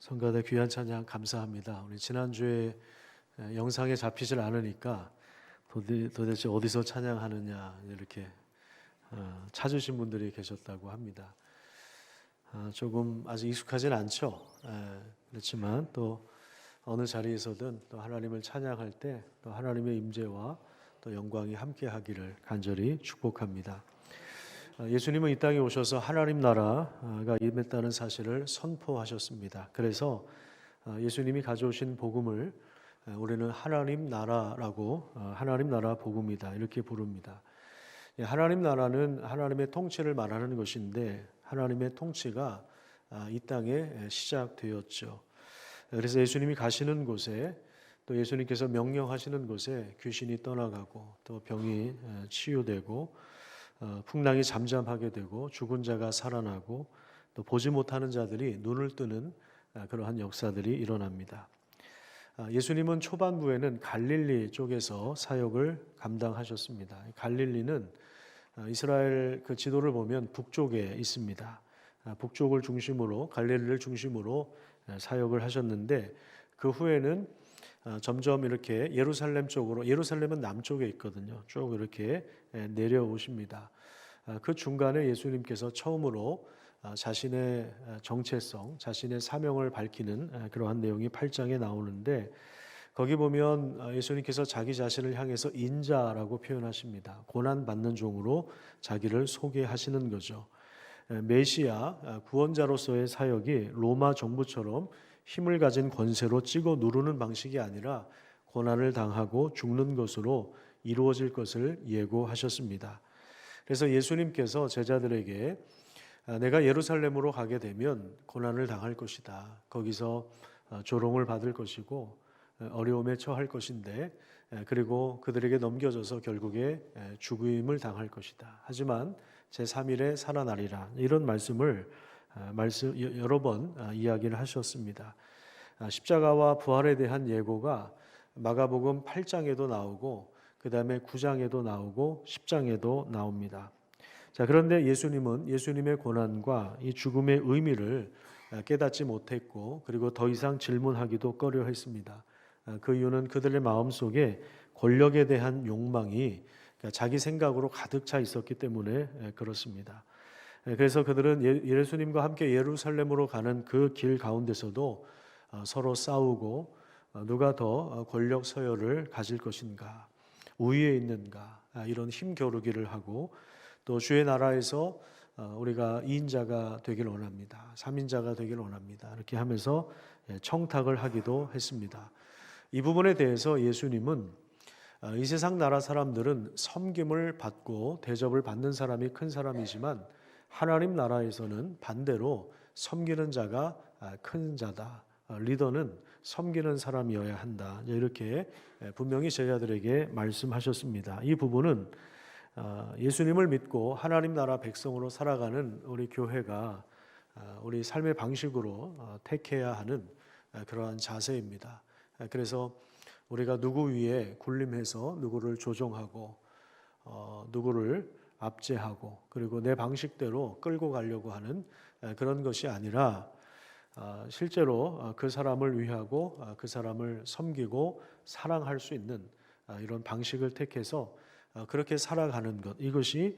성가대 귀한 찬양 감사합니다. 우리 지난주에 영상에 잡히질 않으니까 도대체 어디서 찬양하느냐 이렇게 찾으신 분들이 계셨다고 합니다. 조금 아직 익숙하진 않죠. 그렇지만 또 어느 자리에서든 또 하나님을 찬양할 때 또 하나님의 임재와 또 영광이 함께하기를 간절히 축복합니다. 예수님은 이 땅에 오셔서 하나님 나라가 임했다는 사실을 선포하셨습니다. 그래서 예수님이 가져오신 복음을 우리는 하나님 나라라고 하나님 나라 복음이다 이렇게 부릅니다. 하나님 나라는 하나님의 통치를 말하는 것인데 하나님의 통치가 이 땅에 시작되었죠. 그래서 예수님이 가시는 곳에 또 예수님께서 명령하시는 곳에 귀신이 떠나가고 또 병이 치유되고 풍랑이 잠잠하게 되고 죽은 자가 살아나고 또 보지 못하는 자들이 눈을 뜨는 그러한 역사들이 일어납니다. 예수님은 초반부에는 갈릴리 쪽에서 사역을 감당하셨습니다. 갈릴리는 이스라엘 그 지도를 보면 북쪽에 있습니다. 북쪽을 중심으로 갈릴리를 중심으로 사역을 하셨는데 그 후에는 점점 이렇게 예루살렘 쪽으로, 예루살렘은 남쪽에 있거든요. 쭉 이렇게 내려오십니다. 그 중간에 예수님께서 처음으로 자신의 정체성, 자신의 사명을 밝히는 그러한 내용이 8장에 나오는데 거기 보면 예수님께서 자기 자신을 향해서 인자라고 표현하십니다. 고난받는 종으로 자기를 소개하시는 거죠. 메시아, 구원자로서의 사역이 로마 정부처럼 힘을 가진 권세로 찍어 누르는 방식이 아니라 고난을 당하고 죽는 것으로 이루어질 것을 예고하셨습니다. 그래서 예수님께서 제자들에게 내가 예루살렘으로 가게 되면 고난을 당할 것이다. 거기서 조롱을 받을 것이고 어려움에 처할 것인데 그리고 그들에게 넘겨져서 결국에 죽임을 당할 것이다. 하지만 제3일에 살아나리라. 이런 말씀을 여러 번 이야기를 하셨습니다. 십자가와 부활에 대한 예고가 마가복음 8장에도 나오고 그 다음에 9장에도 나오고 10장에도 나옵니다. 자, 그런데 예수님은 예수님의 고난과 이 죽음의 의미를 깨닫지 못했고 그리고 더 이상 질문하기도 꺼려했습니다. 그 이유는 그들의 마음속에 권력에 대한 욕망이 자기 생각으로 가득 차 있었기 때문에 그렇습니다. 그래서 그들은 예수님과 함께 예루살렘으로 가는 그 길 가운데서도 서로 싸우고 누가 더 권력 서열을 가질 것인가, 우위에 있는가 이런 힘겨루기를 하고 또 주의 나라에서 우리가 2인자가 되길 원합니다. 3인자가 되길 원합니다. 이렇게 하면서 청탁을 하기도 했습니다. 이 부분에 대해서 예수님은 이 세상 나라 사람들은 섬김을 받고 대접을 받는 사람이 큰 사람이지만 하나님 나라에서는 반대로 섬기는 자가 큰 자다. 리더는 섬기는 사람이어야 한다. 이렇게 분명히 제자들에게 말씀하셨습니다. 이 부분은 예수님을 믿고 하나님 나라 백성으로 살아가는 우리 교회가 우리 삶의 방식으로 택해야 하는 그러한 자세입니다. 그래서 우리가 누구 위에 군림해서 누구를 조종하고 누구를 압제하고 그리고 내 방식대로 끌고 가려고 하는 그런 것이 아니라 실제로 그 사람을 위하고 그 사람을 섬기고 사랑할 수 있는 이런 방식을 택해서 그렇게 살아가는 것, 이것이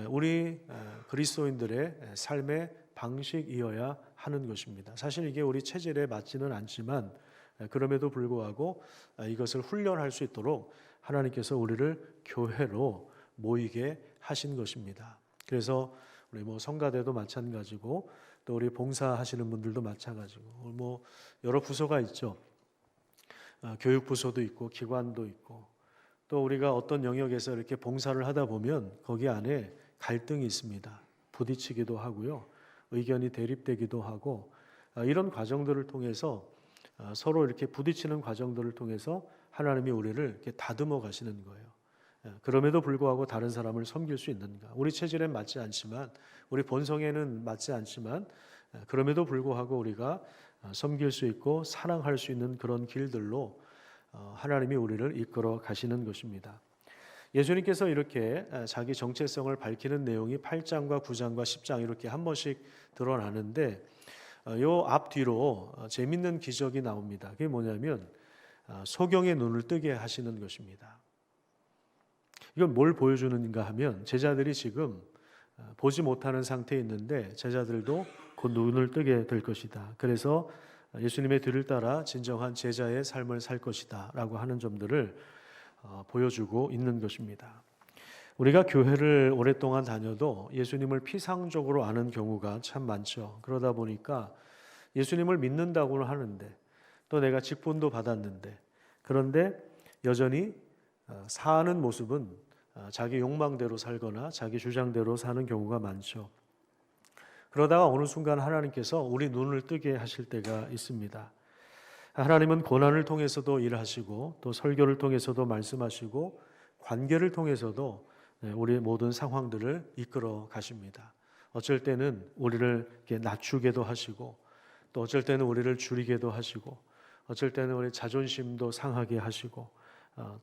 우리 그리스도인들의 삶의 방식이어야 하는 것입니다. 사실 이게 우리 체질에 맞지는 않지만 그럼에도 불구하고 이것을 훈련할 수 있도록 하나님께서 우리를 교회로 모이게 하신 것입니다. 그래서 우리 성가대도 마찬가지고 또 우리 봉사하시는 분들도 마찬가지고 여러 부서가 있죠. 교육 부서도 있고 기관도 있고 또 우리가 어떤 영역에서 이렇게 봉사를 하다 보면 거기 안에 갈등이 있습니다. 부딪히기도 하고요. 의견이 대립되기도 하고 이런 과정들을 통해서 서로 이렇게 부딪히는 과정들을 통해서 하나님이 우리를 이렇게 다듬어 가시는 거예요. 그럼에도 불구하고 다른 사람을 섬길 수 있는가? 우리 체질엔 맞지 않지만 우리 본성에는 맞지 않지만 그럼에도 불구하고 우리가 섬길 수 있고 사랑할 수 있는 그런 길들로 하나님이 우리를 이끌어 가시는 것입니다. 예수님께서 이렇게 자기 정체성을 밝히는 내용이 8장과 9장과 10장 이렇게 한 번씩 드러나는데 요 앞뒤로 재밌는 기적이 나옵니다. 그게 뭐냐면 소경의 눈을 뜨게 하시는 것입니다. 이건 뭘 보여주는가 하면 제자들이 지금 보지 못하는 상태에 있는데 제자들도 곧 눈을 뜨게 될 것이다. 그래서 예수님의 뒤를 따라 진정한 제자의 삶을 살 것이다 라고 하는 점들을 보여주고 있는 것입니다. 우리가 교회를 오랫동안 다녀도 예수님을 피상적으로 아는 경우가 참 많죠. 그러다 보니까 예수님을 믿는다고는 하는데 또 내가 직분도 받았는데 그런데 여전히 사는 모습은 자기 욕망대로 살거나 자기 주장대로 사는 경우가 많죠. 그러다가 어느 순간 하나님께서 우리 눈을 뜨게 하실 때가 있습니다. 하나님은 고난을 통해서도 일하시고 또 설교를 통해서도 말씀하시고 관계를 통해서도 우리의 모든 상황들을 이끌어 가십니다. 어쩔 때는 우리를 이렇게 낮추게도 하시고 또 어쩔 때는 우리를 줄이게도 하시고 어쩔 때는 우리 자존심도 상하게 하시고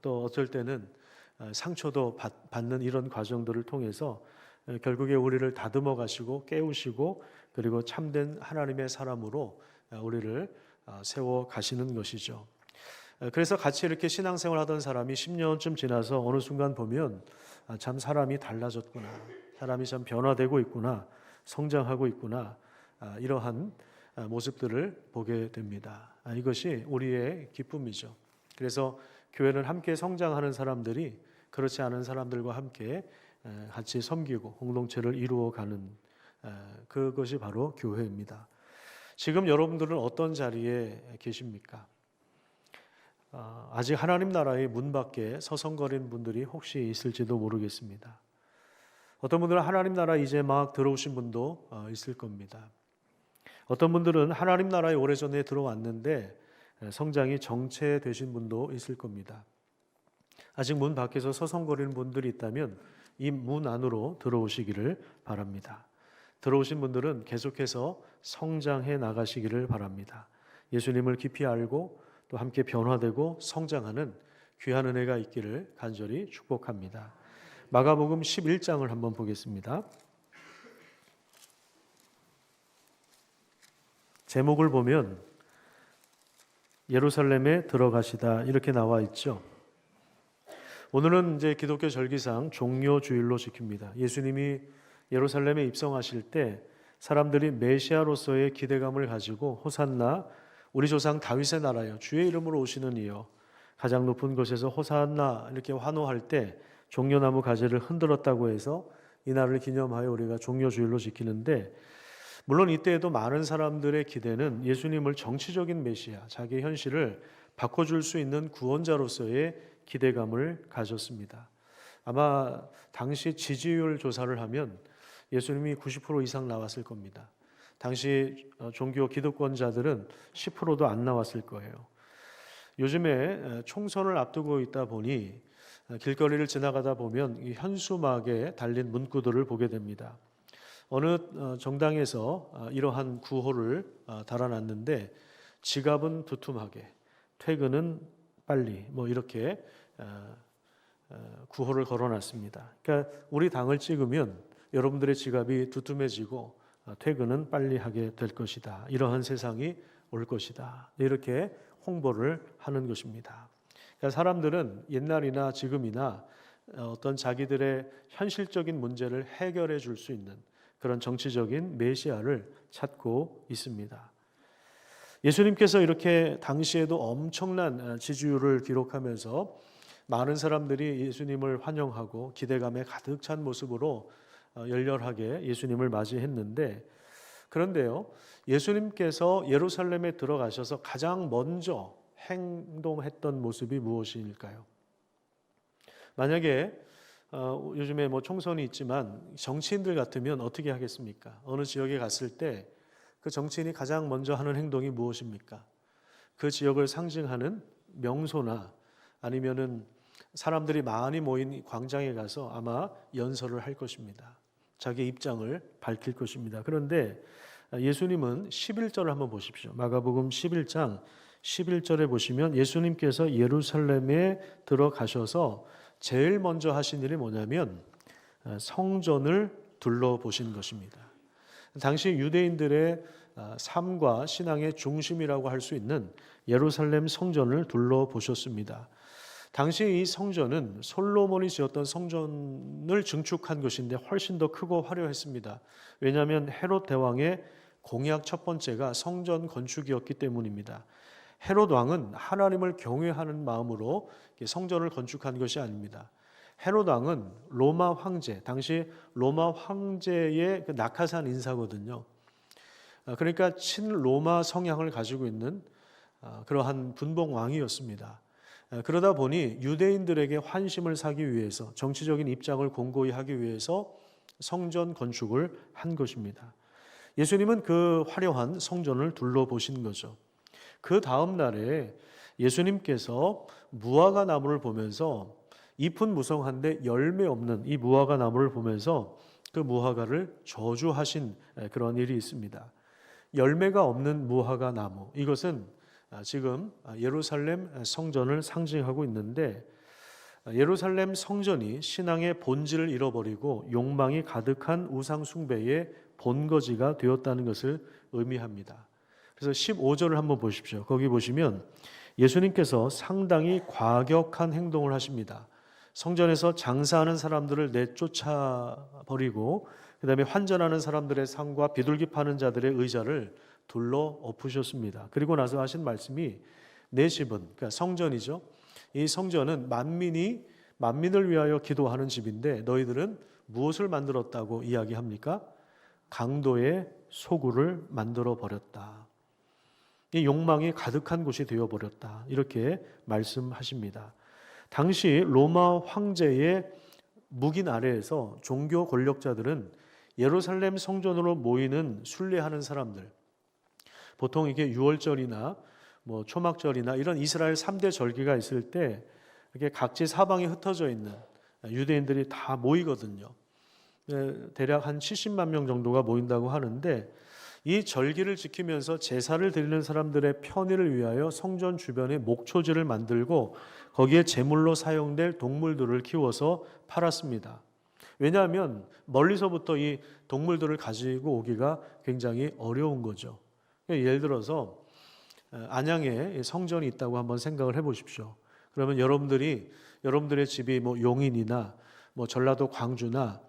또 어쩔 때는 상처도 받는 이런 과정들을 통해서 결국에 우리를 다듬어 가시고 깨우시고 그리고 참된 하나님의 사람으로 우리를 세워 가시는 것이죠. 그래서 같이 이렇게 신앙생활 하던 사람이 10년쯤 지나서 어느 순간 보면 참 사람이 달라졌구나. 사람이 참 변화되고 있구나. 성장하고 있구나. 이러한 모습들을 보게 됩니다. 이것이 우리의 기쁨이죠. 그래서 교회는 함께 성장하는 사람들이 그렇지 않은 사람들과 함께 같이 섬기고 공동체를 이루어가는 그것이 바로 교회입니다. 지금 여러분들은 어떤 자리에 계십니까? 아직 하나님 나라의 문 밖에 서성거리는 분들이 혹시 있을지도 모르겠습니다. 어떤 분들은 하나님 나라 이제 막 들어오신 분도 있을 겁니다. 어떤 분들은 하나님 나라에 오래전에 들어왔는데 성장이 정체되신 분도 있을 겁니다. 아직 문 밖에서 서성거리는 분들이 있다면 이 문 안으로 들어오시기를 바랍니다. 들어오신 분들은 계속해서 성장해 나가시기를 바랍니다. 예수님을 깊이 알고 또 함께 변화되고 성장하는 귀한 은혜가 있기를 간절히 축복합니다. 마가복음 11장을 한번 보겠습니다. 제목을 보면 예루살렘에 들어가시다 이렇게 나와 있죠. 오늘은 이제 기독교 절기상 종료 주일로 지킵니다. 예수님이 예루살렘에 입성하실 때 사람들이 메시아로서의 기대감을 가지고 호산나 우리 조상 다윗의 나라여 주의 이름으로 오시는 이여 가장 높은 곳에서 호산나 이렇게 환호할 때 종려나무 가지를 흔들었다고 해서 이날을 기념하여 우리가 종료 주일로 지키는데 물론 이때에도 많은 사람들의 기대는 예수님을 정치적인 메시아, 자기의 현실을 바꿔줄 수 있는 구원자로서의 기대감을 가졌습니다. 아마 당시 지지율 조사를 하면 예수님이 90% 이상 나왔을 겁니다. 당시 종교 기득권자들은 10%도 안 나왔을 거예요. 요즘에 총선을 앞두고 있다 보니 길거리를 지나가다 보면 이 현수막에 달린 문구들을 보게 됩니다. 어느 정당에서 이러한 구호를 달아놨는데 지갑은 두툼하게, 퇴근은 빨리 뭐 이렇게 구호를 걸어놨습니다. 그러니까 우리 당을 찍으면 여러분들의 지갑이 두툼해지고 퇴근은 빨리 하게 될 것이다. 이러한 세상이 올 것이다. 이렇게 홍보를 하는 것입니다. 그러니까 사람들은 옛날이나 지금이나 어떤 자기들의 현실적인 문제를 해결해 줄 수 있는 그런 정치적인 메시아를 찾고 있습니다. 예수님께서 이렇게 당시에도 엄청난 지지율을 기록하면서 많은 사람들이 예수님을 환영하고 기대감에 가득 찬 모습으로 열렬하게 예수님을 맞이했는데 그런데요, 예수님께서 예루살렘에 들어가셔서 가장 먼저 행동했던 모습이 무엇일까요? 만약에 요즘에 뭐 총선이 있지만 정치인들 같으면 어떻게 하겠습니까? 어느 지역에 갔을 때 그 정치인이 가장 먼저 하는 행동이 무엇입니까? 그 지역을 상징하는 명소나 아니면은 사람들이 많이 모인 광장에 가서 아마 연설을 할 것입니다. 자기 입장을 밝힐 것입니다. 그런데 예수님은 11절을 한번 보십시오. 마가복음 11장 11절에 보시면 예수님께서 예루살렘에 들어가셔서 제일 먼저 하신 일이 뭐냐면 성전을 둘러보신 것입니다. 당시 유대인들의 삶과 신앙의 중심이라고 할 수 있는 예루살렘 성전을 둘러보셨습니다. 당시 이 성전은 솔로몬이 지었던 성전을 증축한 것인데 훨씬 더 크고 화려했습니다. 왜냐하면 헤롯 대왕의 공약 첫 번째가 성전 건축이었기 때문입니다. 헤롯 왕은 하나님을 경외하는 마음으로 성전을 건축한 것이 아닙니다. 헤롯 왕은 로마 황제, 당시 로마 황제의 그 낙하산 인사거든요. 그러니까 친로마 성향을 가지고 있는 그러한 분봉 왕이었습니다. 그러다 보니 유대인들에게 환심을 사기 위해서, 정치적인 입장을 공고히 하기 위해서 성전 건축을 한 것입니다. 예수님은 그 화려한 성전을 둘러보신 거죠. 그 다음 날에 예수님께서 무화과 나무를 보면서 잎은 무성한데 열매 없는 이 무화과 나무를 보면서 그 무화과를 저주하신 그런 일이 있습니다. 열매가 없는 무화과 나무, 이것은 지금 예루살렘 성전을 상징하고 있는데, 예루살렘 성전이 신앙의 본질을 잃어버리고 욕망이 가득한 우상 숭배의 본거지가 되었다는 것을 의미합니다. 그래서 15절을 한번 보십시오. 거기 보시면 예수님께서 상당히 과격한 행동을 하십니다. 성전에서 장사하는 사람들을 내쫓아 버리고 그 다음에 환전하는 사람들의 상과 비둘기 파는 자들의 의자를 둘러 엎으셨습니다. 그리고 나서 하신 말씀이 내 집은, 그러니까 성전이죠. 이 성전은 만민을 위하여 기도하는 집인데 너희들은 무엇을 만들었다고 이야기합니까? 강도의 소굴을 만들어 버렸다. 이 욕망이 가득한 곳이 되어버렸다. 이렇게 말씀하십니다. 당시 로마 황제의 묵인 아래에서 종교 권력자들은 예루살렘 성전으로 모이는 순례하는 사람들, 보통 이게 유월절이나 초막절이나 이런 이스라엘 3대 절기가 있을 때 이렇게 각지 사방에 흩어져 있는 유대인들이 다 모이거든요. 대략 한 70만 명 정도가 모인다고 하는데, 이 절기를 지키면서 제사를 드리는 사람들의 편의를 위하여 성전 주변에 목초지를 만들고 거기에 제물로 사용될 동물들을 키워서 팔았습니다. 왜냐하면 멀리서부터 이 동물들을 가지고 오기가 굉장히 어려운 거죠. 예를 들어서 안양에 성전이 있다고 한번 생각을 해보십시오. 그러면 여러분들의 집이 용인이나 전라도 광주나,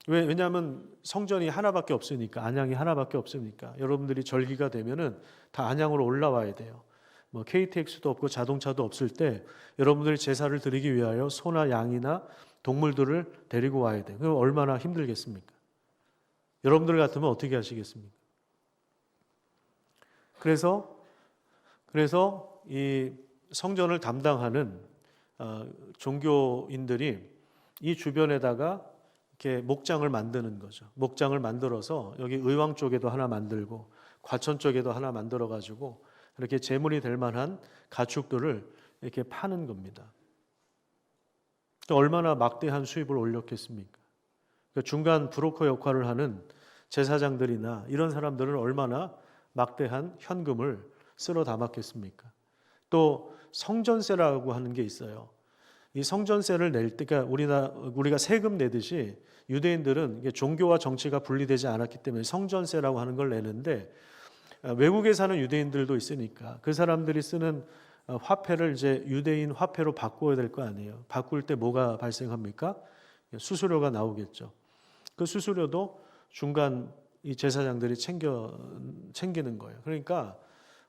왜냐하면 성전이 하나밖에 없으니까, 안양이 하나밖에 없으니까 여러분들이 절기가 되면은 다 안양으로 올라와야 돼요. KTX도 없고 자동차도 없을 때 여러분들이 제사를 드리기 위하여 소나 양이나 동물들을 데리고 와야 돼요. 그럼 얼마나 힘들겠습니까? 여러분들 같으면 어떻게 하시겠습니까? 그래서 이 성전을 담당하는 종교인들이 이 주변에다가 이렇게 목장을 만드는 거죠. 목장을 만들어서 여기 의왕 쪽에도 하나 만들고 과천 쪽에도 하나 만들어 가지고 이렇게 제물이 될 만한 가축들을 이렇게 파는 겁니다. 얼마나 막대한 수입을 올렸겠습니까? 중간 브로커 역할을 하는 제사장들이나 이런 사람들은 얼마나 막대한 현금을 쓸어 담았겠습니까? 또 성전세라고 하는 게 있어요. 이 성전세를 낼 때, 그러니까 우리가 세금 내듯이 유대인들은 이게 종교와 정치가 분리되지 않았기 때문에 성전세라고 하는 걸 내는데, 외국에 사는 유대인들도 있으니까 그 사람들이 쓰는 화폐를 이제 유대인 화폐로 바꿔야 될 거 아니에요. 바꿀 때 뭐가 발생합니까? 수수료가 나오겠죠. 그 수수료도 중간 이 제사장들이 챙기는 거예요. 그러니까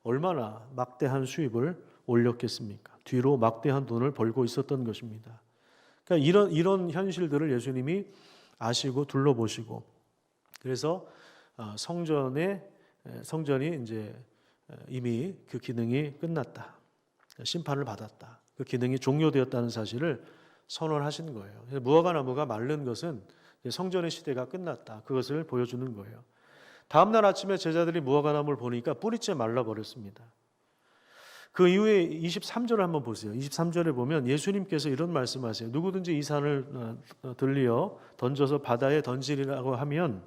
얼마나 막대한 수입을 올렸겠습니까? 뒤로 막대한 돈을 벌고 있었던 것입니다. 그러니까 이런 현실들을 예수님이 아시고 둘러보시고, 그래서 성전이 이제 이미 그 기능이 끝났다, 심판을 받았다, 그 기능이 종료되었다는 사실을 선언하신 거예요. 무화과 나무가 마른 것은 성전의 시대가 끝났다, 그것을 보여주는 거예요. 다음 날 아침에 제자들이 무화과 나무를 보니까 뿌리째 말라버렸습니다. 그 이후에 23절을 한번 보세요. 23절에 보면 예수님께서 이런 말씀하세요. 누구든지 이 산을 들리어 던져서 바다에 던지리라고 하면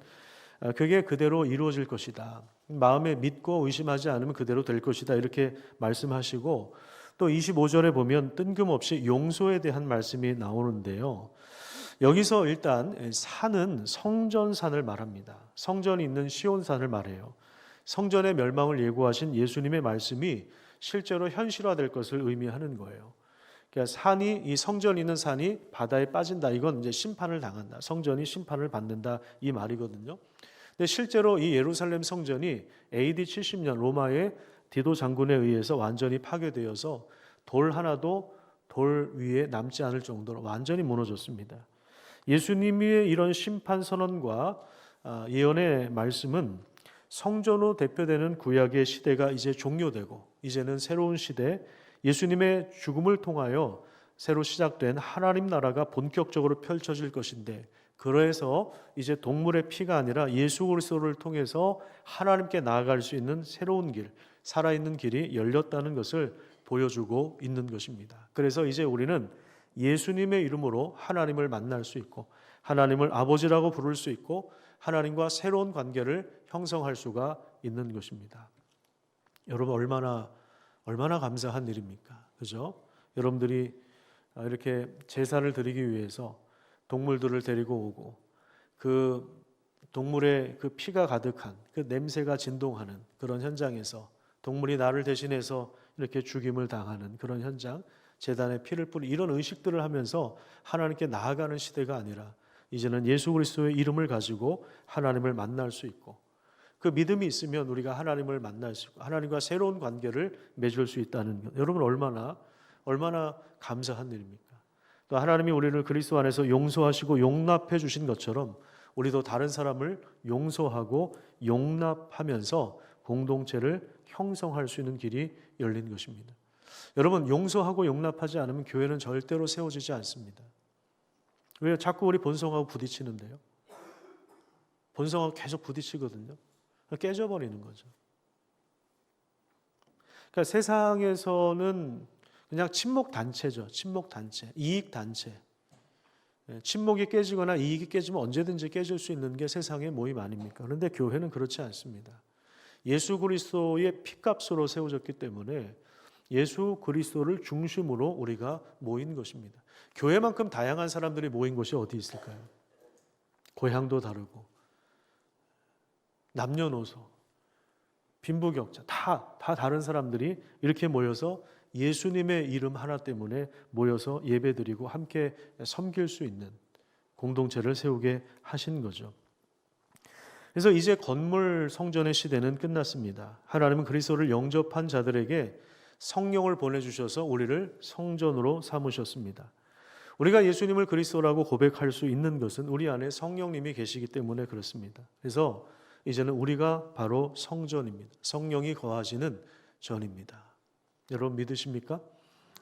그게 그대로 이루어질 것이다. 마음에 믿고 의심하지 않으면 그대로 될 것이다. 이렇게 말씀하시고, 또 25절에 보면 뜬금없이 용서에 대한 말씀이 나오는데요. 여기서 일단 산은 성전산을 말합니다. 성전이 있는 시온산을 말해요. 성전의 멸망을 예고하신 예수님의 말씀이 실제로 현실화될 것을 의미하는 거예요. 그러니까 이 성전이 있는 산이 바다에 빠진다. 이건 이제 심판을 당한다. 성전이 심판을 받는다. 이 말이거든요. 근데 실제로 이 예루살렘 성전이 AD 70년 로마의 디도 장군에 의해서 완전히 파괴되어서 돌 하나도 돌 위에 남지 않을 정도로 완전히 무너졌습니다. 예수님의 이런 심판 선언과 예언의 말씀은 성전으로 대표되는 구약의 시대가 이제 종료되고 이제는 새로운 시대, 예수님의 죽음을 통하여 새로 시작된 하나님 나라가 본격적으로 펼쳐질 것인데, 그래서 이제 동물의 피가 아니라 예수 그리스도를 통해서 하나님께 나아갈 수 있는 새로운 길, 살아있는 길이 열렸다는 것을 보여주고 있는 것입니다. 그래서 이제 우리는 예수님의 이름으로 하나님을 만날 수 있고 하나님을 아버지라고 부를 수 있고 하나님과 새로운 관계를 형성할 수가 있는 것입니다. 여러분 얼마나 감사한 일입니까? 그죠? 여러분들이 이렇게 제사를 드리기 위해서 동물들을 데리고 오고 그 동물의 그 피가 가득한 그 냄새가 진동하는 그런 현장에서 동물이 나를 대신해서 이렇게 죽임을 당하는 그런 현장, 제단에 피를 뿌리 이런 의식들을 하면서 하나님께 나아가는 시대가 아니라 이제는 예수 그리스도의 이름을 가지고 하나님을 만날 수 있고 그 믿음이 있으면 우리가 하나님을 만날 수 있고 하나님과 새로운 관계를 맺을 수 있다는 것. 여러분 얼마나 감사한 일입니까? 또 하나님이 우리를 그리스도 안에서 용서하시고 용납해 주신 것처럼 우리도 다른 사람을 용서하고 용납하면서 공동체를 형성할 수 있는 길이 열린 것입니다. 여러분 용서하고 용납하지 않으면 교회는 절대로 세워지지 않습니다. 왜 자꾸 우리 본성하고 부딪히는데요? 본성하고 계속 부딪히거든요. 깨져버리는 거죠. 그러니까 세상에서는 그냥 친목 단체죠. 친목 단체, 이익 단체. 친목이 깨지거나 이익이 깨지면 언제든지 깨질 수 있는 게 세상의 모임 아닙니까? 그런데 교회는 그렇지 않습니다. 예수 그리스도의 피값으로 세워졌기 때문에 예수 그리스도를 중심으로 우리가 모인 것입니다. 교회만큼 다양한 사람들이 모인 곳이 어디 있을까요? 고향도 다르고 남녀노소, 빈부격차 다 다른 사람들이 이렇게 모여서 예수님의 이름 하나 때문에 모여서 예배드리고 함께 섬길 수 있는 공동체를 세우게 하신 거죠. 그래서 이제 건물 성전의 시대는 끝났습니다. 하나님은 그리스도를 영접한 자들에게 성령을 보내주셔서 우리를 성전으로 삼으셨습니다. 우리가 예수님을 그리스도라고 고백할 수 있는 것은 우리 안에 성령님이 계시기 때문에 그렇습니다. 그래서 이제는 우리가 바로 성전입니다. 성령이 거하시는 전입니다. 여러분 믿으십니까?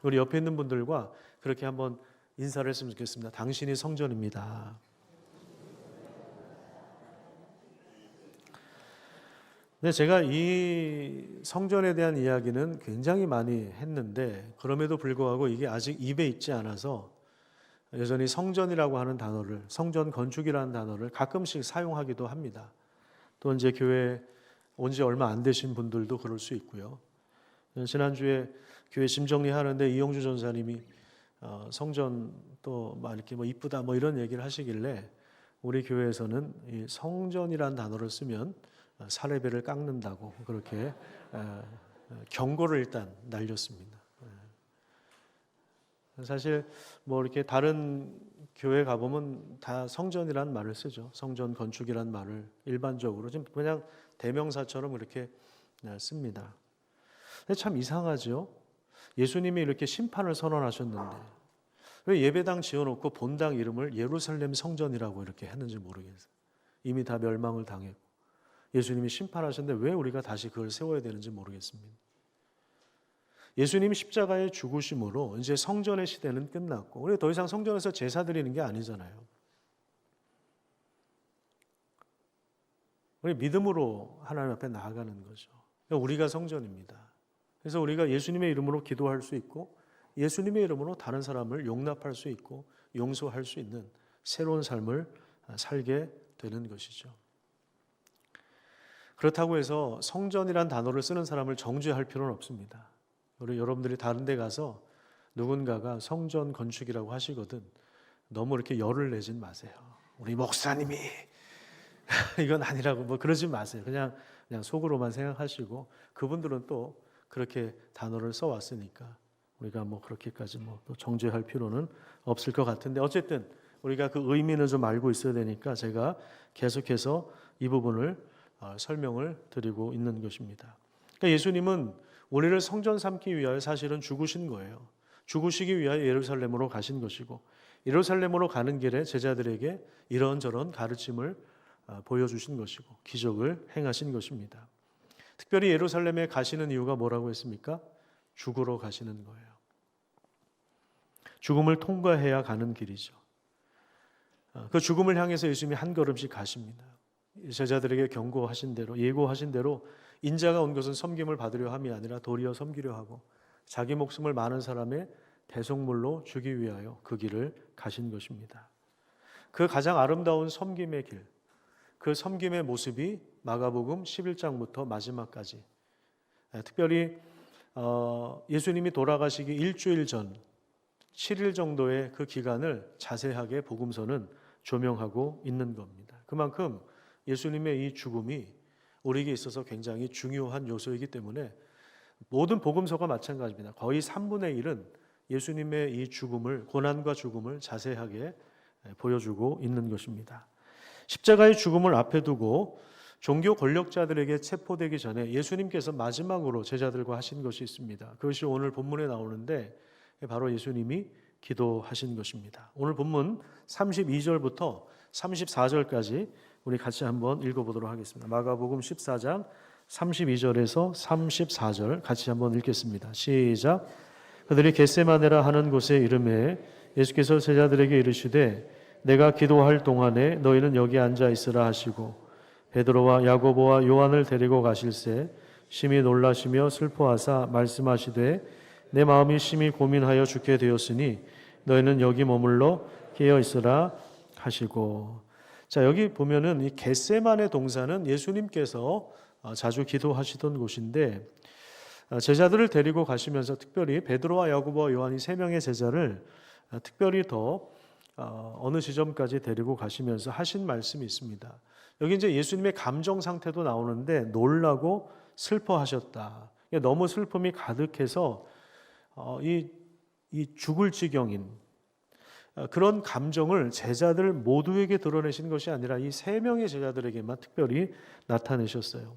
우리 옆에 있는 분들과 그렇게 한번 인사를 했으면 좋겠습니다. 당신이 성전입니다. 네, 제가 이 성전에 대한 이야기는 굉장히 많이 했는데 그럼에도 불구하고 이게 아직 입에 있지 않아서 여전히 성전이라고 하는 단어를, 성전 건축이라는 단어를 가끔씩 사용하기도 합니다. 또 이제 교회 온 지 얼마 안 되신 분들도 그럴 수 있고요. 지난주에 교회 짐 정리하는데 이용주 전사님이 성전 또 막 이렇게 뭐 이쁘다 뭐 이런 얘기를 하시길래 우리 교회에서는 이 성전이라는 단어를 쓰면 사례배를 깎는다고 그렇게 경고를 일단 날렸습니다. 사실 뭐 이렇게 다른 교회 가보면 다 성전이라는 말을 쓰죠. 성전 건축이라는 말을 일반적으로 좀 그냥 대명사처럼 그렇게 씁니다. 근데 참 이상하죠. 예수님이 이렇게 심판을 선언하셨는데 왜 예배당 지어놓고 본당 이름을 예루살렘 성전이라고 이렇게 했는지 모르겠어요. 이미 다 멸망을 당했고 예수님이 심판하셨는데 왜 우리가 다시 그걸 세워야 되는지 모르겠습니다. 예수님이 십자가에 죽으심으로 이제 성전의 시대는 끝났고 우리 더 이상 성전에서 제사 드리는 게 아니잖아요. 우리 믿음으로 하나님 앞에 나아가는 거죠. 우리가 성전입니다. 그래서 우리가 예수님의 이름으로 기도할 수 있고 예수님의 이름으로 다른 사람을 용납할 수 있고 용서할 수 있는 새로운 삶을 살게 되는 것이죠. 그렇다고 해서 성전이란 단어를 쓰는 사람을 정죄할 필요는 없습니다. 우리 여러분들이 다른 데 가서 누군가가 성전 건축이라고 하시거든 너무 이렇게 열을 내진 마세요. 우리 목사님이 이건 아니라고 뭐 그러지 마세요. 그냥 그냥 속으로만 생각하시고 그분들은 또 그렇게 단어를 써왔으니까 우리가 뭐 그렇게까지 또 정죄할 필요는 없을 것 같은데 어쨌든 우리가 그 의미는 좀 알고 있어야 되니까 제가 계속해서 이 부분을 설명을 드리고 있는 것입니다. 그러니까 예수님은 우리를 성전 삼기 위하여 사실은 죽으신 거예요. 죽으시기 위하여 예루살렘으로 가신 것이고 예루살렘으로 가는 길에 제자들에게 이런저런 가르침을 보여주신 것이고 기적을 행하신 것입니다. 특별히 예루살렘에 가시는 이유가 뭐라고 했습니까? 죽으러 가시는 거예요. 죽음을 통과해야 가는 길이죠. 그 죽음을 향해서 예수님이 한 걸음씩 가십니다. 제자들에게 경고하신 대로 예고하신 대로 인자가 온 것은 섬김을 받으려 함이 아니라 도리어 섬기려 하고 자기 목숨을 많은 사람의 대속물로 주기 위하여 그 길을 가신 것입니다. 그 가장 아름다운 섬김의 길, 그 섬김의 모습이 마가복음 11장부터 마지막까지 특별히 예수님이 돌아가시기 일주일 전 7일 정도의 그 기간을 자세하게 복음서는 조명하고 있는 겁니다. 그만큼 예수님의 이 죽음이 우리에게 있어서 굉장히 중요한 요소이기 때문에 모든 복음서가 마찬가지입니다. 거의 3분의 1은 예수님의 이 죽음을, 고난과 죽음을 자세하게 보여주고 있는 것입니다. 십자가의 죽음을 앞에 두고 종교 권력자들에게 체포되기 전에 예수님께서 마지막으로 제자들과 하신 것이 있습니다. 그것이 오늘 본문에 나오는데 바로 예수님이 기도하신 것입니다. 오늘 본문 32절부터 34절까지 우리 같이 한번 읽어보도록 하겠습니다. 마가복음 14장 32절에서 34절 같이 한번 읽겠습니다. 시작. 그들이 겟세마네라 하는 곳에 이르매 예수께서 제자들에게 이르시되 내가 기도할 동안에 너희는 여기 앉아 있으라 하시고 베드로와 야고보와 요한을 데리고 가실새 심히 놀라시며 슬퍼하사 말씀하시되 내 마음이 심히 고민하여 죽게 되었으니 너희는 여기 머물러 깨어 있으라 하시고. 자, 여기 보면은 이 겟세마네 동산은 예수님께서 자주 기도하시던 곳인데 제자들을 데리고 가시면서 특별히 베드로와 야고보와 요한이 3명의 제자를 특별히 더 어느 지점까지 데리고 가시면서 하신 말씀이 있습니다. 여기 이제 예수님의 감정 상태도 나오는데 놀라고 슬퍼하셨다. 너무 슬픔이 가득해서 이 죽을 지경인 그런 감정을 제자들 모두에게 드러내신 것이 아니라 이 3명의 제자들에게만 특별히 나타내셨어요.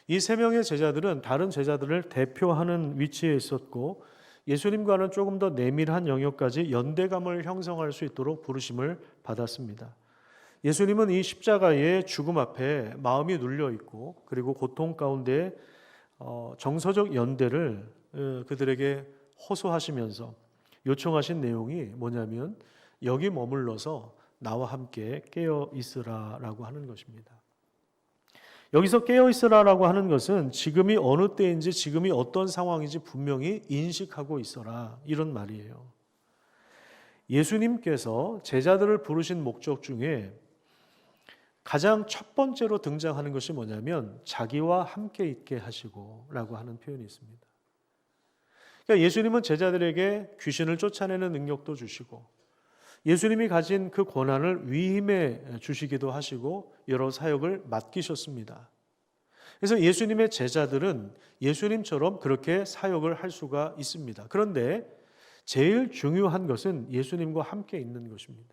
이 3명의 제자들은 다른 제자들을 대표하는 위치에 있었고 예수님과는 조금 더 내밀한 영역까지 연대감을 형성할 수 있도록 부르심을 받았습니다. 예수님은 이 십자가의 죽음 앞에 마음이 눌려 있고 그리고 고통 가운데 정서적 연대를 그들에게 호소하시면서 요청하신 내용이 뭐냐면 여기 머물러서 나와 함께 깨어 있으라라고 하는 것입니다. 여기서 깨어 있으라라고 하는 것은 지금이 어느 때인지 지금이 어떤 상황인지 분명히 인식하고 있어라 이런 말이에요. 예수님께서 제자들을 부르신 목적 중에 가장 첫 번째로 등장하는 것이 뭐냐면 자기와 함께 있게 하시고 라고 하는 표현이 있습니다. 그러니까 예수님은 제자들에게 귀신을 쫓아내는 능력도 주시고 예수님이 가진 그 권한을 위임해 주시기도 하시고 여러 사역을 맡기셨습니다. 그래서 예수님의 제자들은 예수님처럼 그렇게 사역을 할 수가 있습니다. 그런데 제일 중요한 것은 예수님과 함께 있는 것입니다.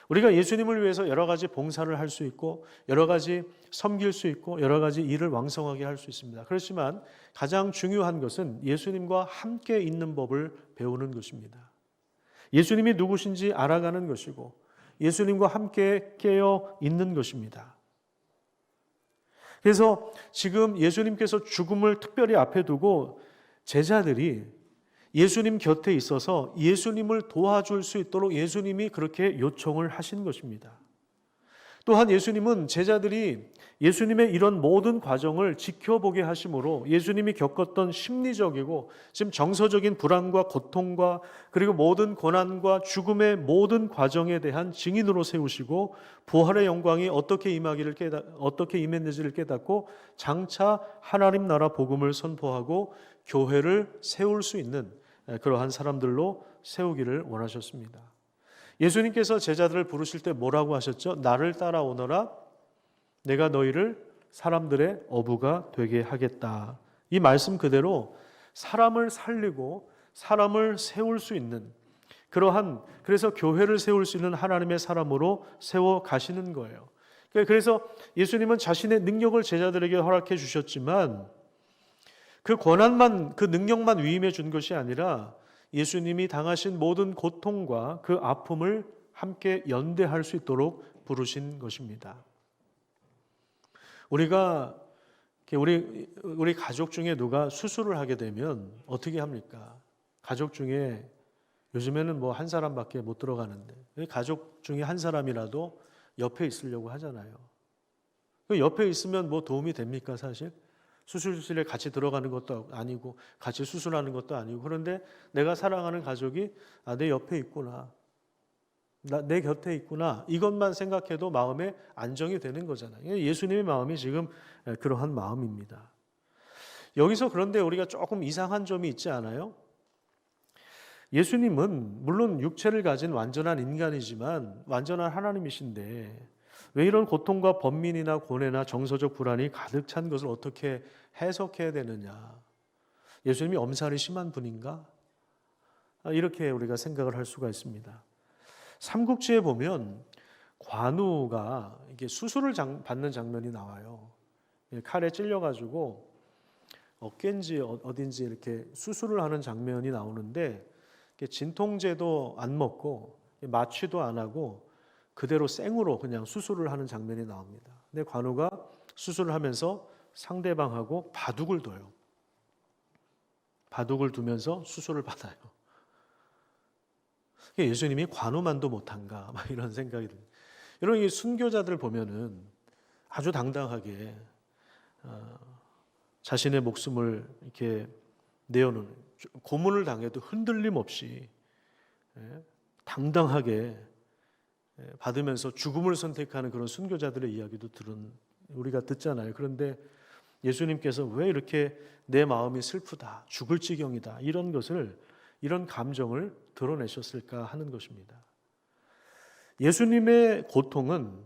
우리가 예수님을 위해서 여러 가지 봉사를 할 수 있고 여러 가지 섬길 수 있고 여러 가지 일을 왕성하게 할 수 있습니다. 그렇지만 가장 중요한 것은 예수님과 함께 있는 법을 배우는 것입니다. 예수님이 누구신지 알아가는 것이고 예수님과 함께 깨어 있는 것입니다. 그래서 지금 예수님께서 죽음을 특별히 앞에 두고 제자들이 예수님 곁에 있어서 예수님을 도와줄 수 있도록 예수님이 그렇게 요청을 하신 것입니다. 또한 예수님은 제자들이 예수님의 이런 모든 과정을 지켜보게 하심으로 예수님이 겪었던 심리적이고 지금 정서적인 불안과 고통과 그리고 모든 고난과 죽음의 모든 과정에 대한 증인으로 세우시고 부활의 영광이 어떻게 임했는지를 깨닫고 장차 하나님 나라 복음을 선포하고 교회를 세울 수 있는 그러한 사람들로 세우기를 원하셨습니다. 예수님께서 제자들을 부르실 때 뭐라고 하셨죠? 나를 따라오너라 내가 너희를 사람들의 어부가 되게 하겠다. 이 말씀 그대로 사람을 살리고 사람을 세울 수 있는 그래서 교회를 세울 수 있는 하나님의 사람으로 세워 가시는 거예요. 그래서 예수님은 자신의 능력을 제자들에게 허락해 주셨지만 그 권한만, 그 능력만 위임해 준 것이 아니라 예수님이 당하신 모든 고통과 그 아픔을 함께 연대할 수 있도록 부르신 것입니다. 우리 가족 중에 누가 수술을 하게 되면 어떻게 합니까? 가족 중에 요즘에는 뭐 한 사람밖에 못 들어가는데 가족 중에 한 사람이라도 옆에 있으려고 하잖아요. 옆에 있으면 뭐 도움이 됩니까, 사실? 수술실에 같이 들어가는 것도 아니고 같이 수술하는 것도 아니고 그런데 내가 사랑하는 가족이 내 옆에 있구나. 내 곁에 있구나. 이것만 생각해도 마음에 안정이 되는 거잖아요. 예수님의 마음이 지금 그러한 마음입니다. 여기서 그런데 우리가 조금 이상한 점이 있지 않아요? 예수님은 물론 육체를 가진 완전한 인간이지만 완전한 하나님이신데 왜 이런 고통과 번민이나 고뇌나 정서적 불안이 가득 찬 것을 어떻게 해석해야 되느냐? 예수님이 엄살이 심한 분인가? 이렇게 우리가 생각을 할 수가 있습니다. 삼국지에 보면 관우가 이게 수술을 받는 장면이 나와요. 칼에 찔려가지고 어깨인지 어딘지 이렇게 수술을 하는 장면이 나오는데 진통제도 안 먹고 마취도 안 하고 그대로 생으로 그냥 수술을 하는 장면이 나옵니다. 근데 관우가 수술을 하면서 상대방하고 바둑을 둬요. 바둑을 두면서 수술을 받아요. 예수님이 관우만도 못한가 막 이런 생각이 듭니다. 이런 이 순교자들 보면은 아주 당당하게 자신의 목숨을 이렇게 내어놓는, 고문을 당해도 흔들림 없이 당당하게 받으면서 죽음을 선택하는 그런 순교자들의 이야기도 우리가 듣잖아요. 그런데 예수님께서 왜 이렇게 내 마음이 슬프다, 죽을 지경이다 이런 감정을 드러내셨을까 하는 것입니다. 예수님의 고통은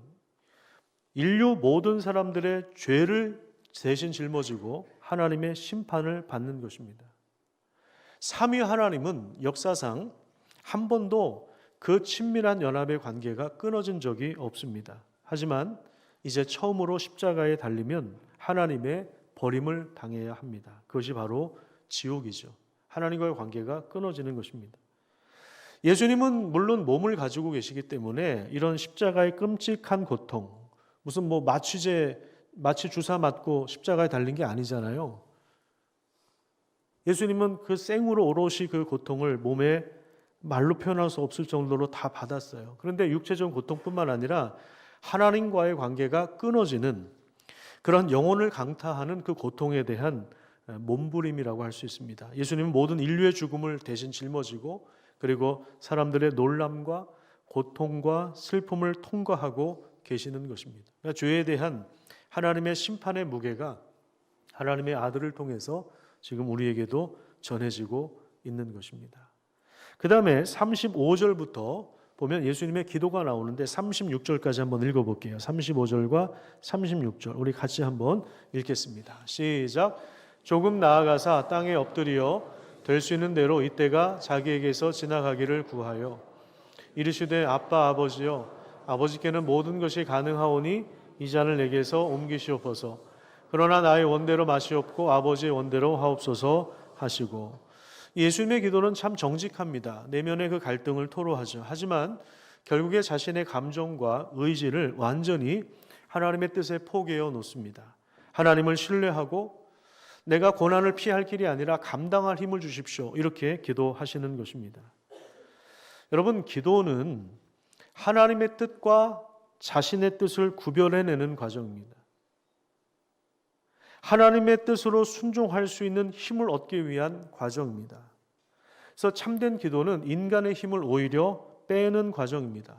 인류 모든 사람들의 죄를 대신 짊어지고 하나님의 심판을 받는 것입니다. 삼위 하나님은 역사상 한 번도 그 친밀한 연합의 관계가 끊어진 적이 없습니다. 하지만 이제 처음으로 십자가에 달리면 하나님의 버림을 당해야 합니다. 그것이 바로 지옥이죠. 하나님과의 관계가 끊어지는 것입니다. 예수님은 물론 몸을 가지고 계시기 때문에 이런 십자가의 끔찍한 고통, 무슨 뭐 마취 주사 맞고 십자가에 달린 게 아니잖아요. 예수님은 그 생으로 오롯이 그 고통을 몸에 말로 표현할 수 없을 정도로 다 받았어요. 그런데 육체적 고통뿐만 아니라 하나님과의 관계가 끊어지는 그런 영혼을 강타하는 그 고통에 대한 몸부림이라고 할 수 있습니다. 예수님은 모든 인류의 죽음을 대신 짊어지고 그리고 사람들의 놀람과 고통과 슬픔을 통과하고 계시는 것입니다. 그러니까 죄에 대한 하나님의 심판의 무게가 하나님의 아들을 통해서 지금 우리에게도 전해지고 있는 것입니다. 그 다음에 35절부터 보면 예수님의 기도가 나오는데 36절까지 한번 읽어볼게요. 35절과 36절 우리 같이 한번 읽겠습니다. 시작. 조금 나아가사 땅에 엎드려 될 수 있는 대로 이때가 자기에게서 지나가기를 구하여 이르시되 아빠 아버지여 아버지께는 모든 것이 가능하오니 이 잔을 내게서 옮기시옵소서. 그러나 나의 원대로 마시옵고 아버지의 원대로 하옵소서 하시고. 예수님의 기도는 참 정직합니다. 내면의 그 갈등을 토로하죠. 하지만 결국에 자신의 감정과 의지를 완전히 하나님의 뜻에 포기해 놓습니다. 하나님을 신뢰하고 내가 고난을 피할 길이 아니라 감당할 힘을 주십시오. 이렇게 기도하시는 것입니다. 여러분, 기도는 하나님의 뜻과 자신의 뜻을 구별해내는 과정입니다. 하나님의 뜻으로 순종할 수 있는 힘을 얻기 위한 과정입니다. 그래서 참된 기도는 인간의 힘을 오히려 빼는 과정입니다.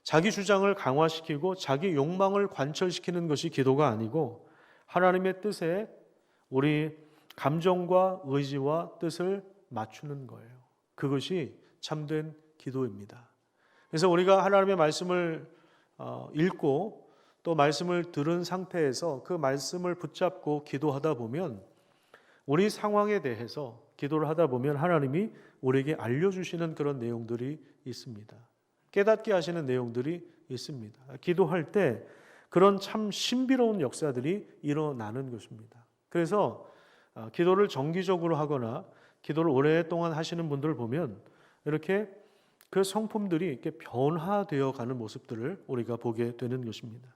자기 주장을 강화시키고 자기 욕망을 관철시키는 것이 기도가 아니고 하나님의 뜻에 우리 감정과 의지와 뜻을 맞추는 거예요. 그것이 참된 기도입니다. 그래서 우리가 하나님의 말씀을 읽고 또 말씀을 들은 상태에서 그 말씀을 붙잡고 기도하다 보면 우리 상황에 대해서 기도를 하다 보면 하나님이 우리에게 알려주시는 그런 내용들이 있습니다. 깨닫게 하시는 내용들이 있습니다. 기도할 때 그런 참 신비로운 역사들이 일어나는 것입니다. 그래서 기도를 정기적으로 하거나 기도를 오랫동안 하시는 분들을 보면 이렇게 그 성품들이 이렇게 변화되어 가는 모습들을 우리가 보게 되는 것입니다.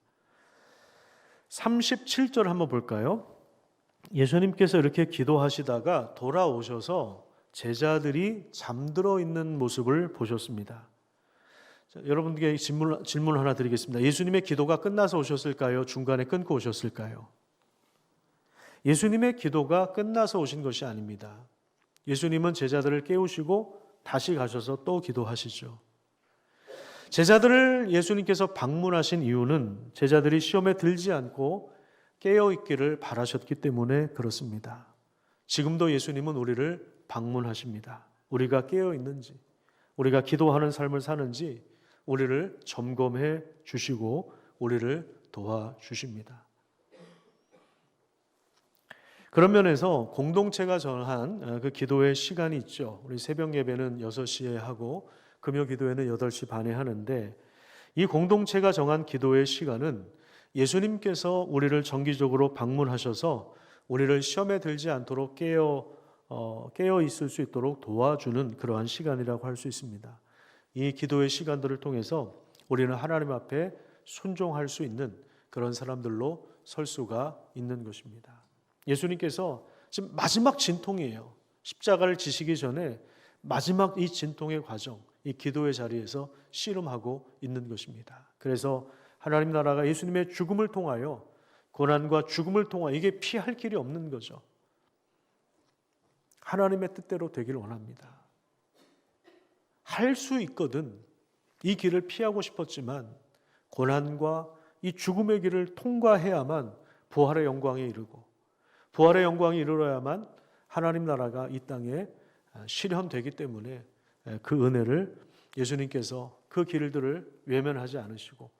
37절 한번 볼까요? 예수님께서 이렇게 기도하시다가 돌아오셔서 제자들이 잠들어 있는 모습을 보셨습니다. 자, 여러분께 질문 하나 드리겠습니다. 예수님의 기도가 끝나서 오셨을까요? 중간에 끊고 오셨을까요? 예수님의 기도가 끝나서 오신 것이 아닙니다. 예수님은 제자들을 깨우시고 다시 가셔서 또 기도하시죠. 제자들을 예수님께서 방문하신 이유는 제자들이 시험에 들지 않고 깨어있기를 바라셨기 때문에 그렇습니다. 지금도 예수님은 우리를 방문하십니다. 우리가 깨어있는지, 우리가 기도하는 삶을 사는지 우리를 점검해 주시고 우리를 도와주십니다. 그런 면에서 공동체가 정한 그 기도의 시간이 있죠. 우리 새벽 예배는 6시에 하고 금요 기도회는 8시 반에 하는데 이 공동체가 정한 기도의 시간은 예수님께서 우리를 정기적으로 방문하셔서 우리를 시험에 들지 않도록 깨어 있을 수 있도록 도와주는 그러한 시간이라고 할 수 있습니다. 이 기도의 시간들을 통해서 우리는 하나님 앞에 순종할 수 있는 그런 사람들로 설 수가 있는 것입니다. 예수님께서 지금 마지막 진통이에요. 십자가를 지시기 전에 마지막 이 진통의 과정, 이 기도의 자리에서 씨름하고 있는 것입니다. 그래서 하나님 나라가 예수님의 죽음을 통하여 고난과 죽음을 통하여 이게 피할 길이 없는 거죠. 하나님의 뜻대로 되기를 원합니다. 할 수 있거든. 이 길을 피하고 싶었지만 고난과 이 죽음의 길을 통과해야만 부활의 영광에 이르고 부활의 영광이 이르러야만 하나님 나라가 이 땅에 실현되기 때문에 그 은혜를 예수님께서 그 길들을 외면하지 않으시고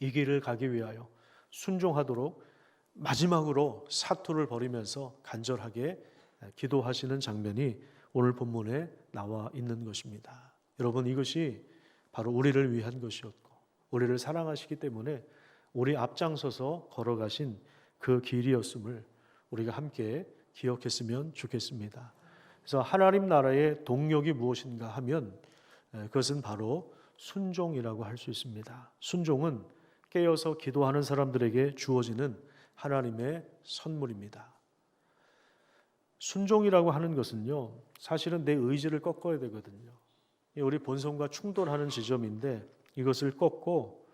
이 길을 가기 위하여 순종하도록 마지막으로 사투를 벌이면서 간절하게 기도하시는 장면이 오늘 본문에 나와 있는 것입니다. 여러분, 이것이 바로 우리를 위한 것이었고 우리를 사랑하시기 때문에 우리 앞장서서 걸어가신 그 길이었음을 우리가 함께 기억했으면 좋겠습니다. 그래서 하나님 나라의 동력이 무엇인가 하면 그것은 바로 순종이라고 할 수 있습니다. 순종은 깨어서 기도하는 사람들에게 주어지는 하나님의 선물입니다. 순종이라고 하는 것은요, 사실은 내 의지를 꺾어야 되거든요. 우리 본성과 충돌하는 지점인데 이것을 꺾고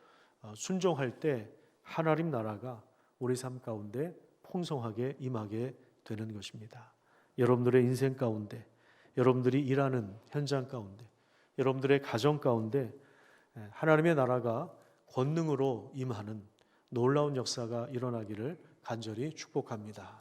순종할 때 하나님 나라가 우리 삶 가운데 풍성하게 임하게 되는 것입니다. 여러분들의 인생 가운데, 여러분들이 일하는 현장 가운데, 여러분들의 가정 가운데 하나님의 나라가 권능으로 임하는 놀라운 역사가 일어나기를 간절히 축복합니다.